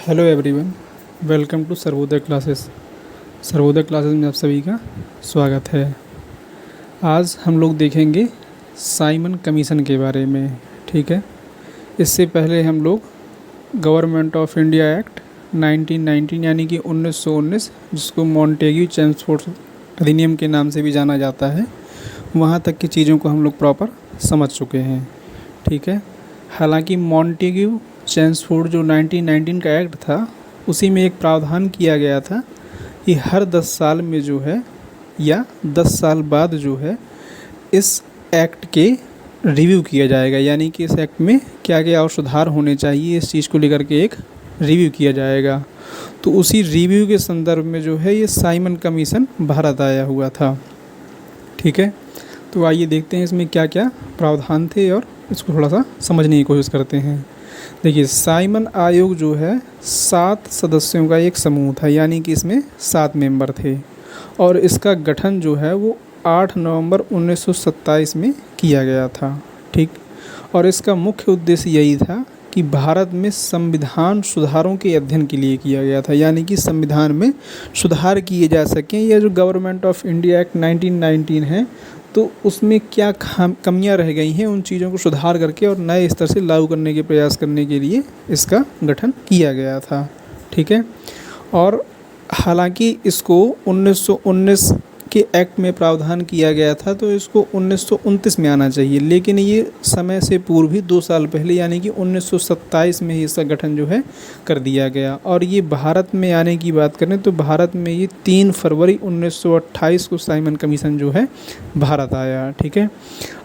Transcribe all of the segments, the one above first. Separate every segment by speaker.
Speaker 1: Hello everyone, welcome to Sarvodaya classes. Sarvodaya classes में आप सभी का स्वागत है। आज हम लोग देखेंगे साइमन कमीशन के बारे में। ठीक है, इससे पहले हम लोग गवर्नमेंट ऑफ इंडिया एक्ट 1919 यानी कि 1919, जिसको मॉन्टेग्यू चेम्सफोर्ड अधिनियम के नाम से भी जाना जाता है, वहाँ तक की चीज़ों को हम लोग प्रॉपर समझ चुके हैं। ठीक है, हालांकि मॉन्टेग्यू चेम्सफोर्ड जो 1919 का एक्ट था, उसी में एक प्रावधान किया गया था कि हर 10 साल में जो है या 10 साल बाद जो है इस एक्ट के रिव्यू किया जाएगा, यानी कि इस एक्ट में क्या क्या और सुधार होने चाहिए, इस चीज़ को लेकर के एक रिव्यू किया जाएगा। तो उसी रिव्यू के संदर्भ में जो है ये साइमन कमीशन भारत आया हुआ था। ठीक है, तो आइए देखते हैं इसमें क्या क्या प्रावधान थे और इसको थोड़ा सा समझने की कोशिश करते हैं। देखिए, साइमन आयोग जो है 7 सदस्यों का एक समूह था, यानी कि इसमें 7 मेंबर थे और इसका गठन जो है वो 8 नवंबर 1927 में किया गया था। ठीक, और इसका मुख्य उद्देश्य यही था कि भारत में संविधान सुधारों के अध्ययन के लिए किया गया था, यानी कि संविधान में सुधार किए जा सकें। यह जो गवर्नमेंट ऑफ इंडिया एक्ट 1919 है, तो उसमें क्या कमियां रह गई हैं, उन चीज़ों को सुधार करके और नए स्तर से लागू करने के प्रयास करने के लिए इसका गठन किया गया था। ठीक है, और हालांकि इसको 1919 के एक्ट में प्रावधान किया गया था, तो इसको 1929 में आना चाहिए, लेकिन ये समय से पूर्व ही 2 साल पहले यानी कि 1927 में ही इसका गठन जो है कर दिया गया। और ये भारत में आने की बात करें तो भारत में ये 3 फरवरी 1928 को साइमन कमीशन जो है भारत आया। ठीक है,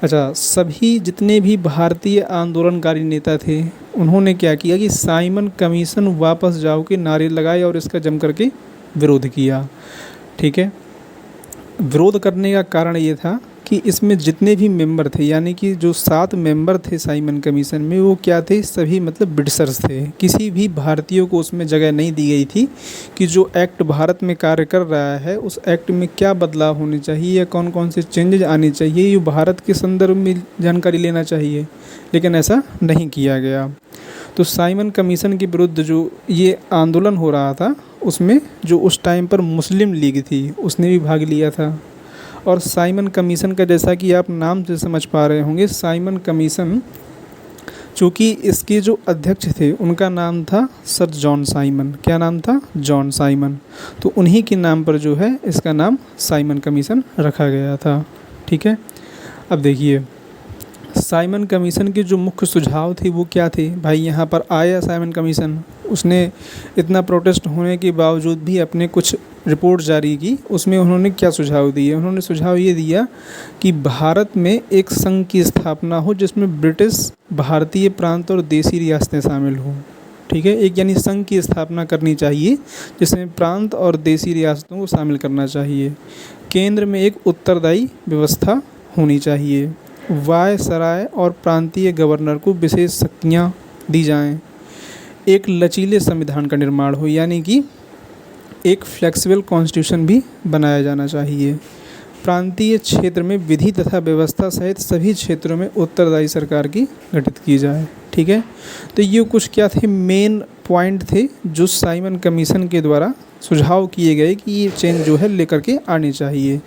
Speaker 1: अच्छा, सभी जितने भी भारतीय आंदोलनकारी नेता थे, उन्होंने क्या किया कि साइमन कमीशन वापस जाओ के नारे लगाए और इसका जम करके विरोध किया। ठीक है, विरोध करने का कारण ये था कि इसमें जितने भी मेंबर थे, यानी कि जो 7 मेंबर थे साइमन कमीशन में, वो क्या थे, सभी मतलब ब्रिटिशर्स थे। किसी भी भारतीयों को उसमें जगह नहीं दी गई थी कि जो एक्ट भारत में कार्य कर रहा है उस एक्ट में क्या बदलाव होने चाहिए या कौन कौन से चेंजेज आने चाहिए, ये भारत के संदर्भ में जानकारी लेना चाहिए, लेकिन ऐसा नहीं किया गया। तो साइमन कमीशन के विरुद्ध जो ये आंदोलन हो रहा था, उसमें जो उस टाइम पर मुस्लिम लीग थी उसने भी भाग लिया था। और साइमन कमीशन का, जैसा कि आप नाम से समझ पा रहे होंगे, साइमन कमीशन, चूँकि इसके जो अध्यक्ष थे उनका नाम था सर जॉन साइमन। क्या नाम था? John Simon. तो उन्हीं के नाम पर जो है इसका नाम साइमन कमीशन रखा गया था। ठीक है, अब देखिए, साइमन कमीशन के जो मुख्य सुझाव थे वो क्या थे। भाई, यहाँ पर आया साइमन कमीशन, उसने इतना प्रोटेस्ट होने के बावजूद भी अपने कुछ रिपोर्ट जारी की। उसमें उन्होंने क्या सुझाव दिए? उन्होंने सुझाव ये दिया कि भारत में एक संघ की स्थापना हो जिसमें ब्रिटिश, भारतीय प्रांत और देसी रियासतें शामिल हों। ठीक है, एक यानी संघ की स्थापना करनी चाहिए जिसमें प्रांत और देसी रियासतों को शामिल करना चाहिए। केंद्र में एक उत्तरदायी व्यवस्था होनी चाहिए। वायसराय और प्रांतीय गवर्नर को विशेष शक्तियाँ दी जाएं। एक लचीले संविधान का निर्माण हो, यानी कि एक फ्लेक्सिबल कॉन्स्टिट्यूशन भी बनाया जाना चाहिए। प्रांतीय क्षेत्र में विधि तथा व्यवस्था सहित सभी क्षेत्रों में उत्तरदायी सरकार की गठित की जाए। ठीक है, तो ये कुछ क्या थे, मेन पॉइंट थे जो साइमन कमीशन के द्वारा सुझाव किए गए कि ये चेंज जो है लेकर के आने चाहिए।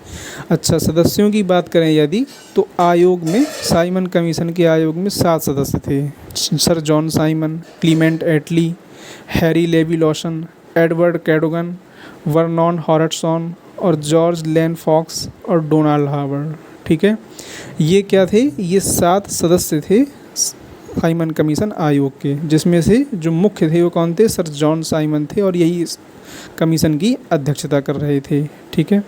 Speaker 1: अच्छा, सदस्यों की बात करें यदि, तो आयोग में, साइमन कमीशन के आयोग में 7 सदस्य थे। Sir John Simon, Clement Attlee, Harry Levy Lawson, Edward Cadogan, Vernon Howardson और जॉर्ज लेन फॉक्स और डोनाल्ड हावर्ड। ठीक है, ये क्या थे, ये 7 सदस्य थे साइमन कमीशन आयोग के, जिसमें से जो मुख्य थे वो कौन थे? सर जॉन साइमन थे और यही इस कमीशन की अध्यक्षता कर रहे थे। ठीक है,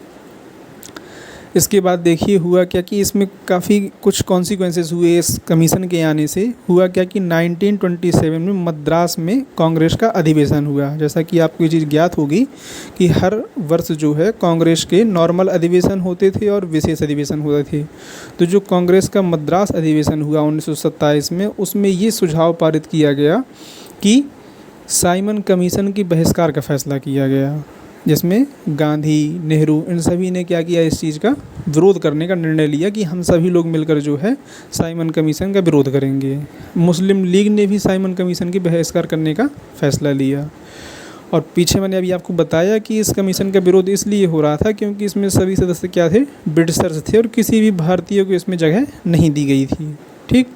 Speaker 1: इसके बाद देखिए हुआ क्या कि इसमें काफ़ी कुछ कॉन्सिक्वेंसेस हुए इस कमीशन के आने से। हुआ क्या कि 1927 में मद्रास में कांग्रेस का अधिवेशन हुआ। जैसा कि आपको ये चीज़ ज्ञात होगी कि हर वर्ष जो है कांग्रेस के नॉर्मल अधिवेशन होते थे और विशेष अधिवेशन होते थे। तो जो कांग्रेस का मद्रास अधिवेशन हुआ 1927 में, उसमें ये सुझाव पारित किया गया कि साइमन कमीशन की बहिष्कार का फैसला किया गया। जिसमें गांधी, नेहरू, इन सभी ने क्या किया, इस चीज़ का विरोध करने का निर्णय लिया कि हम सभी लोग मिलकर जो है साइमन कमीशन का विरोध करेंगे। मुस्लिम लीग ने भी साइमन कमीशन की बहिष्कार करने का फैसला लिया। और पीछे मैंने अभी आपको बताया कि इस कमीशन का विरोध इसलिए हो रहा था क्योंकि इसमें सभी सदस्य क्या थे, ब्रिटिशर्स थे और किसी भी भारतीय को इसमें जगह नहीं दी गई थी। ठीक।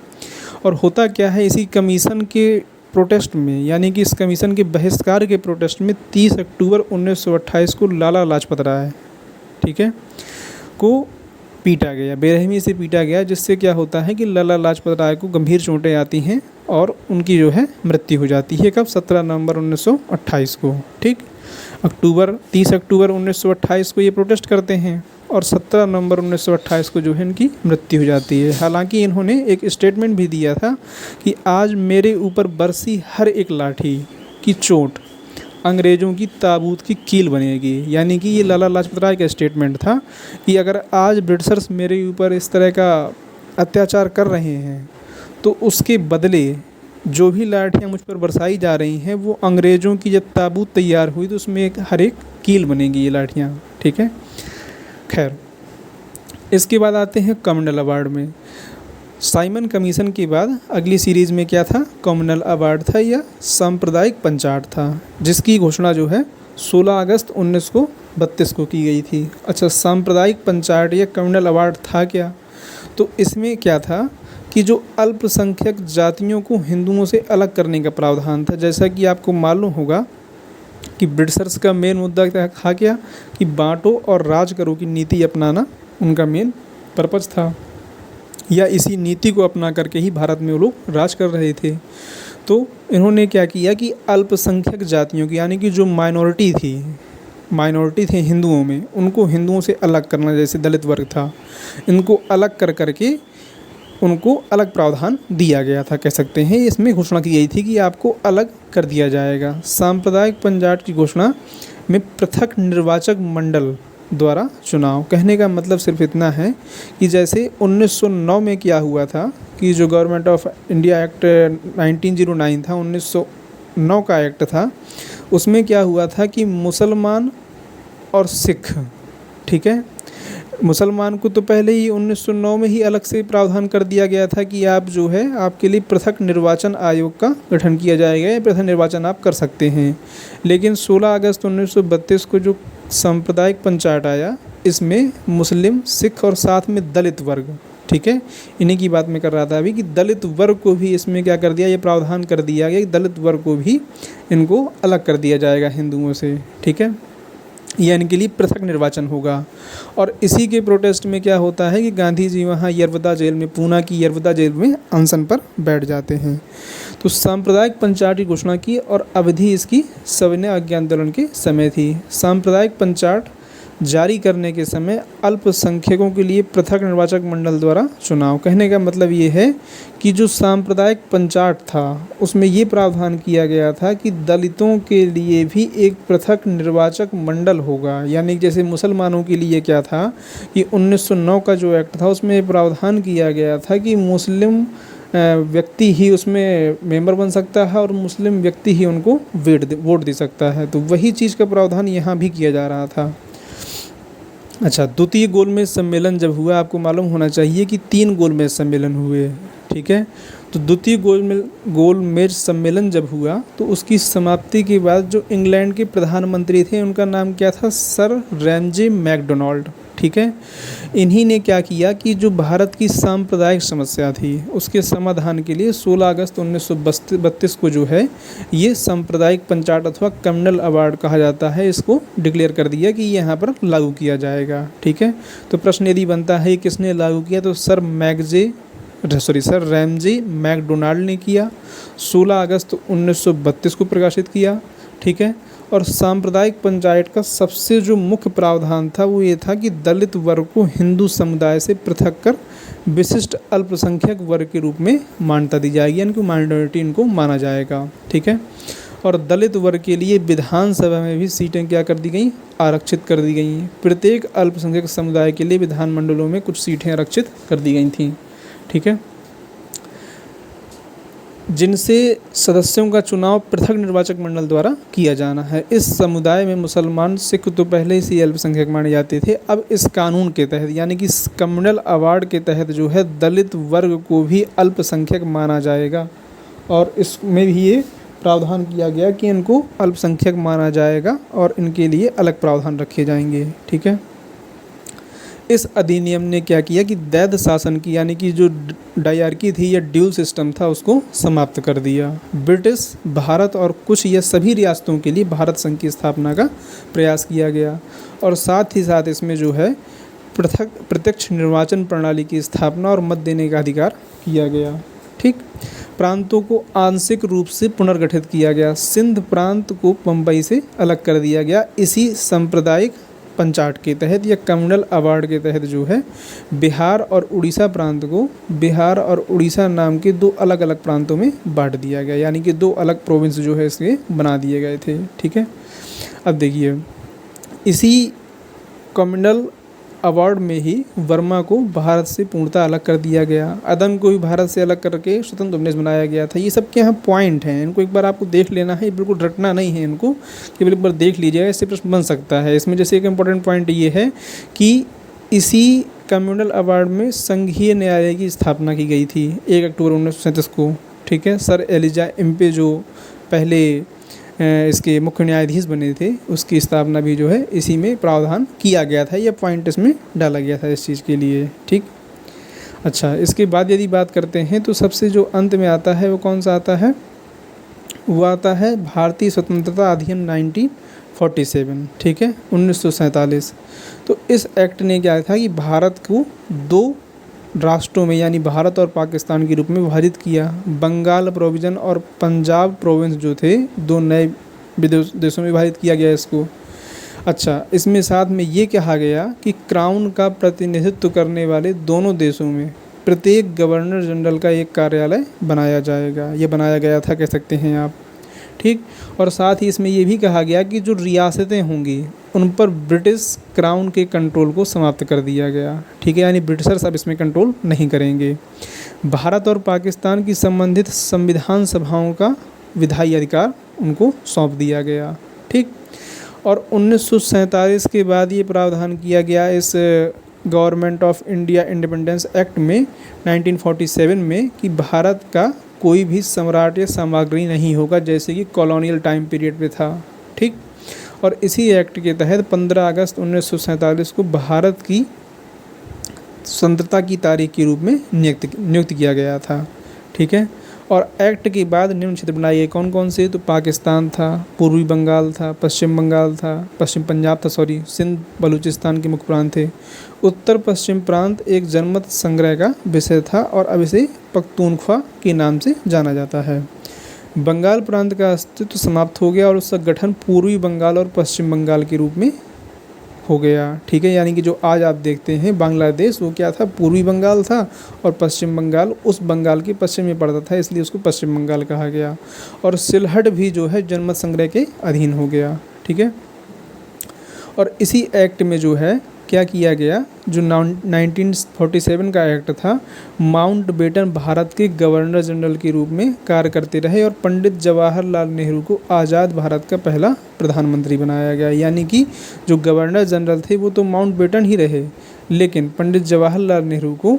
Speaker 1: और होता क्या है, इसी कमीशन के प्रोटेस्ट में, यानी कि इस कमीशन के बहिष्कार के प्रोटेस्ट में 30 अक्टूबर 1928 को लाला लाजपत राय, ठीक है, को पीटा गया, बेरहमी से पीटा गया, जिससे क्या होता है कि लाला लाजपत राय को गंभीर चोटें आती हैं और उनकी जो है मृत्यु हो जाती है। कब? 17 नवंबर 1928 को। ठीक। 30 अक्टूबर 1928 को ये प्रोटेस्ट करते हैं और 17 नवंबर 1928 को जो है इनकी मृत्यु हो जाती है। हालांकि इन्होंने एक स्टेटमेंट भी दिया था कि आज मेरे ऊपर बरसी हर एक लाठी की चोट अंग्रेज़ों की ताबूत की कील बनेगी। यानी कि ये लाला लाजपत राय का स्टेटमेंट था कि अगर आज ब्रिटिशर्स मेरे ऊपर इस तरह का अत्याचार कर रहे हैं तो उसके बदले जो भी लाठियाँ मुझ पर बरसाई जा रही हैं वो अंग्रेज़ों की जब ताबूत तैयार हुई तो उसमें हर एक कील बनेगी ये लाठियाँ। ठीक है। खैर, इसके बाद आते हैं कॉमनवेल्थ अवार्ड में। साइमन कमीशन के बाद अगली सीरीज़ में क्या था, कॉमनवेल्थ अवार्ड था या सांप्रदायिक पंचाट था, जिसकी घोषणा जो है 16 अगस्त 1932 को की गई थी। अच्छा, सांप्रदायिक पंचाट या कॉमनवेल्थ अवार्ड था क्या? तो इसमें क्या था कि जो अल्पसंख्यक जातियों को हिंदुओं से अलग करने का प्रावधान था। जैसा कि आपको मालूम होगा कि ब्रिटिशर्स का मेन मुद्दा था क्या, कि बांटो और राज करो की नीति अपनाना उनका मेन पर्पज़ था, या इसी नीति को अपना करके ही भारत में वो लोग राज कर रहे थे। तो इन्होंने क्या किया कि अल्पसंख्यक जातियों की, यानी कि जो माइनॉरिटी थे हिंदुओं में, उनको हिंदुओं से अलग करना, जैसे दलित वर्ग था, इनको अलग कर करके उनको अलग प्रावधान दिया गया था, कह सकते हैं। इसमें घोषणा की गई थी कि आपको अलग कर दिया जाएगा। सांप्रदायिक पंचाट की घोषणा में पृथक निर्वाचक मंडल द्वारा चुनाव। कहने का मतलब सिर्फ इतना है कि जैसे 1909 में क्या हुआ था कि जो गवर्नमेंट ऑफ इंडिया एक्ट 1909 था, 1909 का एक्ट था, उसमें क्या हुआ था कि मुसलमान और सिख, ठीक है, मुसलमान को तो पहले ही 1909 में ही अलग से प्रावधान कर दिया गया था कि आप जो है, आपके लिए पृथक निर्वाचन आयोग का गठन किया जाएगा या पृथक निर्वाचन आप कर सकते हैं। लेकिन 16 अगस्त 1932 को जो सांप्रदायिक पंचायत आया, इसमें मुस्लिम, सिख और साथ में दलित वर्ग, ठीक है, इन्हीं की बात मैं कर रहा था अभी, कि दलित वर्ग को भी इसमें क्या कर दिया, ये प्रावधान कर दिया गया कि दलित वर्ग को भी इनको अलग कर दिया जाएगा हिंदुओं से। ठीक है, यह इनके लिए पृथक निर्वाचन होगा। और इसी के प्रोटेस्ट में क्या होता है कि गांधी जी वहाँ यरवदा जेल में, पूना की यरवदा जेल में अनशन पर बैठ जाते हैं। तो सांप्रदायिक पंचायत की घोषणा की और अवधि इसकी सविनय अज्ञा आंदोलन के समय थी। सांप्रदायिक पंचायत जारी करने के समय अल्पसंख्यकों के लिए पृथक निर्वाचक मंडल द्वारा चुनाव। कहने का मतलब ये है कि जो सांप्रदायिक पंचायत था उसमें ये प्रावधान किया गया था कि दलितों के लिए भी एक पृथक निर्वाचक मंडल होगा। यानी जैसे मुसलमानों के लिए क्या था कि 1909 का जो एक्ट था उसमें प्रावधान किया गया था कि मुस्लिम व्यक्ति ही उसमें मेंबर बन सकता है और मुस्लिम व्यक्ति ही उनको वोट दे सकता है। तो वही चीज़ का प्रावधान यहाँ भी किया जा रहा था। अच्छा, द्वितीय गोलमेज सम्मेलन जब हुआ, आपको मालूम होना चाहिए कि 3 गोलमेज सम्मेलन हुए। ठीक है, तो द्वितीय गोलमेज सम्मेलन जब हुआ तो उसकी समाप्ति के बाद जो इंग्लैंड के प्रधानमंत्री थे उनका नाम क्या था, सर रैमजे मैकडोनाल्ड। ठीक है, इन्हीं ने क्या किया कि जो भारत की सांप्रदायिक समस्या थी उसके समाधान के लिए 16 अगस्त 1932 को जो है ये सांप्रदायिक पंचायत अथवा कम्युनल अवार्ड कहा जाता है, इसको डिक्लेयर कर दिया कि यहाँ पर लागू किया जाएगा। ठीक है, तो प्रश्न यदि बनता है किसने लागू किया, तो सर रैमजे मैकडोनाल्ड ने किया। 16 अगस्त 1932 को प्रकाशित किया। ठीक है, और सांप्रदायिक पंचायत का सबसे जो मुख्य प्रावधान था वो ये था कि दलित वर्ग को हिंदू समुदाय से पृथक कर विशिष्ट अल्पसंख्यक वर्ग के रूप में मान्यता दी जाएगी, यानी कि माइनॉरिटी इनको माना जाएगा। ठीक है, और दलित वर्ग के लिए विधानसभा में भी सीटें क्या कर दी गई, आरक्षित कर दी गई। प्रत्येक अल्पसंख्यक समुदाय के लिए विधानमंडलों में कुछ सीटें आरक्षित कर दी गई थी। ठीक है, जिनसे सदस्यों का चुनाव पृथक निर्वाचक मंडल द्वारा किया जाना है। इस समुदाय में मुसलमान, सिख तो पहले से ही अल्पसंख्यक माने जाते थे। अब इस कानून के तहत यानी कि कम्युनल अवार्ड के तहत जो है दलित वर्ग को भी अल्पसंख्यक माना जाएगा और इसमें भी ये प्रावधान किया गया कि इनको अल्पसंख्यक माना जाएगा और इनके लिए अलग प्रावधान रखे जाएंगे। ठीक है। इस अधिनियम ने क्या किया कि दैध शासन की यानी कि जो डायरकी थी या ड्यूल सिस्टम था उसको समाप्त कर दिया। ब्रिटिश भारत और कुछ या सभी रियासतों के लिए भारत संघ की स्थापना का प्रयास किया गया और साथ ही साथ इसमें जो है प्रत्यक्ष निर्वाचन प्रणाली की स्थापना और मत देने का अधिकार किया गया। ठीक। प्रांतों को आंशिक रूप से पुनर्गठित किया गया। सिंध प्रांत को बम्बई से अलग कर दिया गया। इसी सांप्रदायिक पंचाट के तहत या कम्युनल अवार्ड के तहत जो है बिहार और उड़ीसा प्रांत को बिहार और उड़ीसा नाम के दो अलग अलग प्रांतों में बांट दिया गया, यानी कि दो अलग प्रोविंस जो है इसके बना दिए गए थे। ठीक है। अब देखिए इसी कम्युनल अवार्ड में ही वर्मा को भारत से पूर्णतः अलग कर दिया गया। अदम को भी भारत से अलग करके स्वतंत्र उपनिवेश बनाया गया था। ये सब के यहाँ पॉइंट हैं, इनको एक बार आपको देख लेना है, बिल्कुल रटना नहीं है इनको, केवल एक बार देख लीजिएगा, इससे प्रश्न बन सकता है। इसमें जैसे एक इम्पॉर्टेंट पॉइंट ये है कि इसी कम्युनल अवार्ड में संघीय न्यायालय की स्थापना की गई थी 1 अक्टूबर 1937 को। ठीक है। सर एलिजा इम्पे जो पहले इसके मुख्य न्यायाधीश बने थे उसकी स्थापना भी जो है इसी में प्रावधान किया गया था। यह पॉइंट इसमें डाला गया था इस चीज़ के लिए। ठीक। अच्छा, इसके बाद यदि बात करते हैं तो सबसे जो अंत में आता है वो कौन सा आता है, वो आता है भारतीय स्वतंत्रता अधिनियम 1947। ठीक है, 1947। तो इस एक्ट ने क्या था कि भारत को दो राष्ट्रों में यानी भारत और पाकिस्तान के रूप में विभाजित किया। बंगाल प्रोविज़न और पंजाब प्रोविंस जो थे दो नए देशों में विभाजित किया गया इसको। अच्छा, इसमें साथ में ये कहा गया कि क्राउन का प्रतिनिधित्व करने वाले दोनों देशों में प्रत्येक गवर्नर जनरल का एक कार्यालय बनाया जाएगा। ये बनाया गया था कह सकते हैं आप। ठीक। और साथ ही इसमें ये भी कहा गया कि जो रियासतें होंगी उन पर ब्रिटिश क्राउन के कंट्रोल को समाप्त कर दिया गया। ठीक है, यानी ब्रिटिशर्स अब इसमें कंट्रोल नहीं करेंगे। भारत और पाकिस्तान की संबंधित संविधान सभाओं का विधायी अधिकार उनको सौंप दिया गया। ठीक। और 1947 के बाद ये प्रावधान किया गया इस government of India independence act में 1947 में कि भारत का कोई भी सम्राट या सामग्री नहीं होगा जैसे कि कॉलोनियल टाइम पीरियड पे था। ठीक। और इसी एक्ट के तहत 15 अगस्त 1947 को भारत की स्वतंत्रता की तारीख के रूप में नियुक्त किया गया था। ठीक है। और एक्ट के बाद निम्न क्षेत्र बनाए गए कौन कौन से, तो पाकिस्तान था, पूर्वी बंगाल था, पश्चिम बंगाल था, पश्चिम पंजाब था, सिंध बलूचिस्तान के मुख्य प्रांत थे। उत्तर पश्चिम प्रांत एक जनमत संग्रह का विषय था और अब इसे पख्तूनख्वा के नाम से जाना जाता है। बंगाल प्रांत का अस्तित्व समाप्त हो गया और उसका गठन पूर्वी बंगाल और पश्चिम बंगाल के रूप में हो गया। ठीक है, यानी कि जो आज आप देखते हैं बांग्लादेश वो क्या था, पूर्वी बंगाल था और पश्चिम बंगाल उस बंगाल के पश्चिम में पड़ता था, इसलिए उसको पश्चिम बंगाल कहा गया। और सिलहट भी जो है जनमत संग्रह के अधीन हो गया। ठीक है। और इसी एक्ट में जो है क्या किया गया, जो 1947 का एक्ट था, माउंटबेटन भारत के गवर्नर जनरल के रूप में कार्य करते रहे और पंडित जवाहरलाल नेहरू को आज़ाद भारत का पहला प्रधानमंत्री बनाया गया। यानी कि जो गवर्नर जनरल थे वो तो माउंटबेटन ही रहे, लेकिन पंडित जवाहरलाल नेहरू को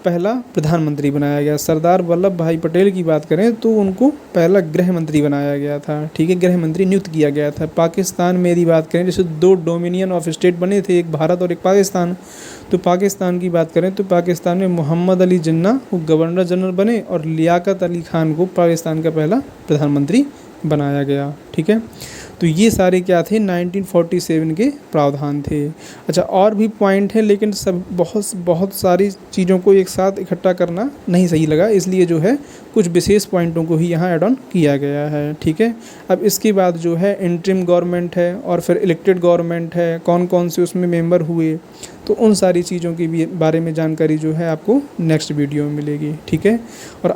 Speaker 1: पहला प्रधानमंत्री बनाया गया। सरदार वल्लभ भाई पटेल की बात करें तो उनको पहला गृह मंत्री बनाया गया था। ठीक है, गृह मंत्री नियुक्त किया गया था। पाकिस्तान में यदि बात करें, जैसे दो डोमिनियन ऑफ स्टेट बने थे, एक भारत और एक पाकिस्तान, तो पाकिस्तान की बात करें तो पाकिस्तान में मोहम्मद अली जिन्ना वो गवर्नर जनरल बने और लियाकत अली खान को पाकिस्तान का पहला प्रधानमंत्री बनाया गया। ठीक है, तो ये सारे क्या थे, 1947 के प्रावधान थे। अच्छा, और भी पॉइंट हैं लेकिन सब बहुत सारी चीज़ों को एक साथ इकट्ठा करना नहीं सही लगा, इसलिए जो है कुछ विशेष पॉइंटों को ही यहाँ ऐड ऑन किया गया है। ठीक है, अब इसके बाद जो है इंटरिम गवर्नमेंट है और फिर इलेक्टेड गवर्नमेंट है, कौन कौन से उसमें मेंबर हुए, तो उन सारी चीज़ों के भी बारे में जानकारी जो है आपको नेक्स्ट वीडियो में मिलेगी। ठीक है, और